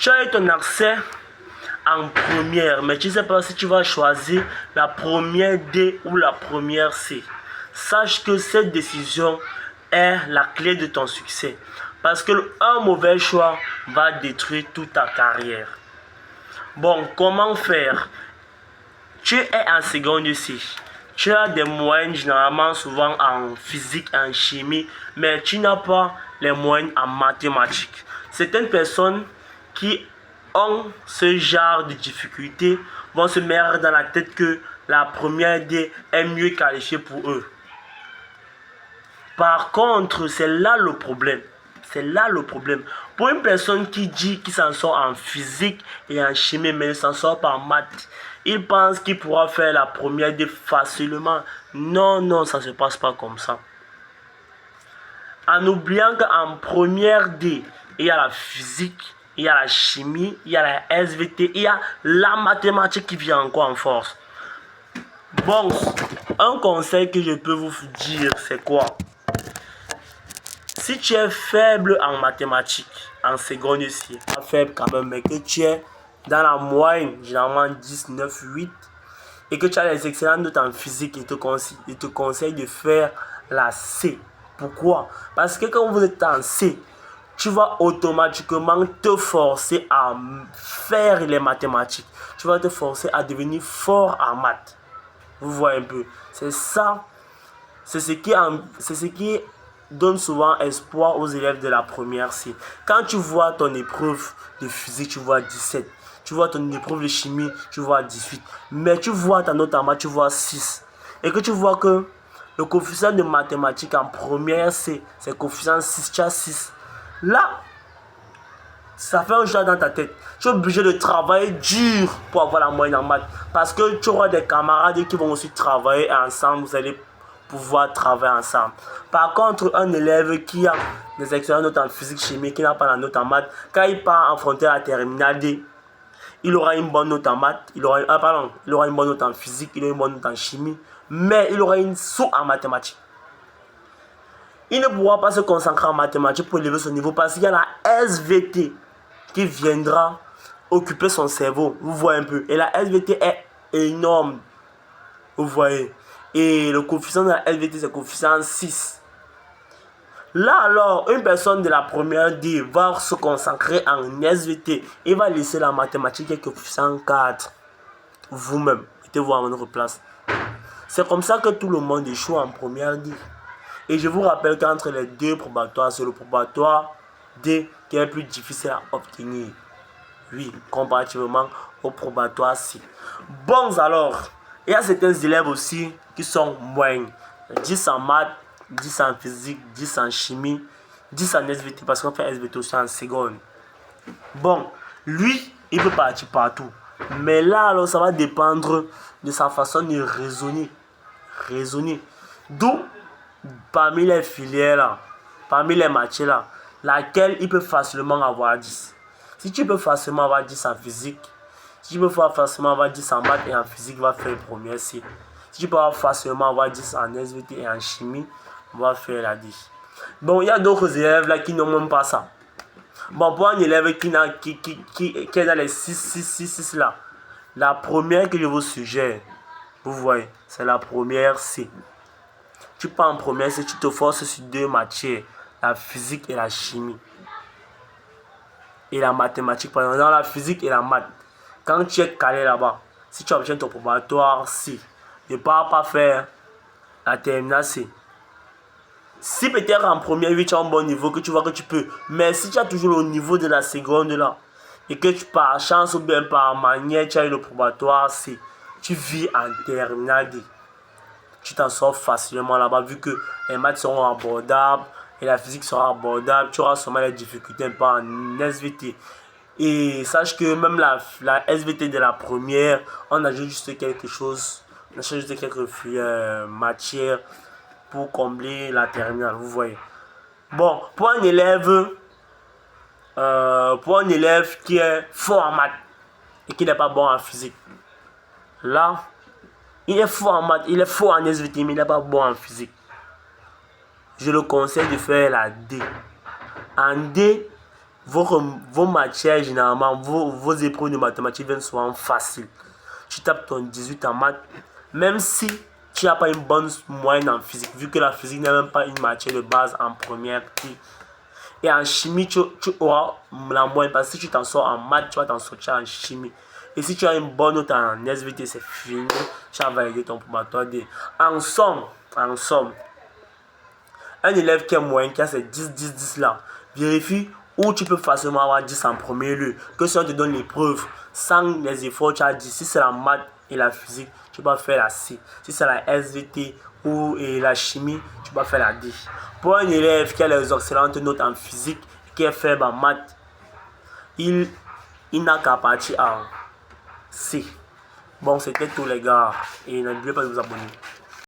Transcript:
Tu as eu ton accès en première, mais tu ne sais pas si tu vas choisir la première D ou la première C. Sache que cette décision est la clé de ton succès. Parce que un mauvais choix va détruire toute ta carrière. Bon, comment faire? Tu es en seconde C. Tu as des moyennes généralement souvent en physique, en chimie, mais tu n'as pas les moyennes en mathématiques. Certaines personnes qui ont ce genre de difficultés vont se mettre dans la tête que la première D est mieux qualifiée pour eux. Par contre, c'est là le problème. C'est là le problème. Pour une personne qui dit qu'il s'en sort en physique et en chimie, mais ne s'en sort pas en maths, il pense qu'il pourra faire la première D facilement. Non, non, ça ne se passe pas comme ça. En oubliant qu'en première D, il y a la physique, il y a la chimie, il y a la SVT, il y a la mathématique qui vient encore en force. Bon, un conseil que je peux vous dire, c'est quoi? Si tu es faible en mathématiques, en seconde ici, pas faible quand même, mais que tu es dans la moyenne, généralement 10, 9, 8, et que tu as les excellentes notes en physique, il te conseille de faire la C. Pourquoi? Parce que quand vous êtes en C, tu vas automatiquement te forcer à faire les mathématiques. Tu vas te forcer à devenir fort en maths. Vous voyez un peu. C'est ça. C'est ce qui donne souvent espoir aux élèves de la première C. Quand tu vois ton épreuve de physique, tu vois 17. Tu vois ton épreuve de chimie, tu vois 18. Mais tu vois ta note en maths, tu vois 6. Et que tu vois que le coefficient de mathématiques en première C, c'est coefficient 6, tu as 6. Là, ça fait un choix dans ta tête. Tu es obligé de travailler dur pour avoir la moyenne en maths. Parce que tu auras des camarades qui vont aussi travailler ensemble. Vous allez pouvoir travailler ensemble. Par contre, un élève qui a des excellentes notes en physique, chimie, qui n'a pas la note en maths, quand il part affronter la terminale D, il aura une bonne note en maths, il aura une bonne note en physique, il aura une bonne note en chimie, mais il aura une sous en mathématiques. Il ne pourra pas se concentrer en mathématiques pour élever son niveau parce qu'il y a la SVT qui viendra occuper son cerveau. Vous voyez un peu. Et la SVT est énorme. Vous voyez. Et le coefficient de la SVT, c'est coefficient 6. Là alors, une personne de la première D va se concentrer en SVT et va laisser la mathématique qui est coefficient 4. Vous-même, mettez-vous à votre place. C'est comme ça que tout le monde échoue en première D. Et je vous rappelle qu'entre les deux probatoires, c'est le probatoire D qui est plus difficile à obtenir. Oui, comparativement au probatoire C. Bon alors, il y a certains élèves aussi qui sont moyens. 10 en maths, 10 en physique, 10 en chimie, 10 en SVT parce qu'on fait SVT aussi en seconde. Bon, lui, il peut partir partout. Mais là, alors, ça va dépendre de sa façon de raisonner. D'où, parmi les filières là, parmi les matières là, laquelle il peut facilement avoir 10. Si tu peux facilement avoir 10 en physique, si tu peux facilement avoir 10 en maths et en physique, va faire première C. Si tu peux facilement avoir 10 en SVT et en chimie, on va faire la 10. Bon, il y a d'autres élèves là qui n'ont même pas ça. Bon, pour un élève qui est dans les 6 là, la première que je vous suggère, vous voyez, c'est la première C. Tu pars en première C, tu te forces sur deux matières, la physique et la chimie. Et la mathématique, par exemple, dans la physique et la maths. Quand tu es calé là-bas, si tu obtiens ton probatoire C, ne pars pas faire la terminale C. Si peut-être en première 8 tu as un bon niveau, que tu vois que tu peux, mais si tu as toujours le niveau de la seconde là, et que tu par chance ou bien par manière tu as eu le probatoire C, tu vis en terminale D. Tu t'en sors facilement là-bas vu que les maths seront abordables et la physique sera abordable. Tu auras seulement les difficultés pas en SVT. Et sache que même la SVT de la première, on ajoute juste quelque chose, on ajoute juste quelques matières pour combler la terminale, vous voyez. Bon, pour un élève qui est fort en maths et qui n'est pas bon en physique, là, il est fort en maths, il est fort en SVT, mais il n'est pas bon en physique. Je le conseille de faire la D. En D, vos matières, généralement, vos épreuves de mathématiques viennent souvent faciles. Tu tapes ton 18 en maths, même si tu n'as pas une bonne moyenne en physique, vu que la physique n'est même pas une matière de base en première. Et en chimie, tu auras la moyenne, parce que si tu t'en sors en maths, tu vas t'en sortir en chimie. Et si tu as une bonne note en SVT, c'est fini, tu as validé ton probatoire D. En somme, un élève qui est moyen, qui a ces 10 là, vérifie où tu peux facilement avoir 10 en premier lieu. Que si on te donne l'épreuve, sans les efforts, tu as 10. Si c'est la maths et la physique, tu vas faire la C. Si c'est la SVT ou la chimie, tu vas faire la D. Pour un élève qui a les excellentes notes en physique, qui est faible en maths, il n'a qu'à partir en C. Bon, c'était tout les gars. Et n'oubliez pas de vous abonner.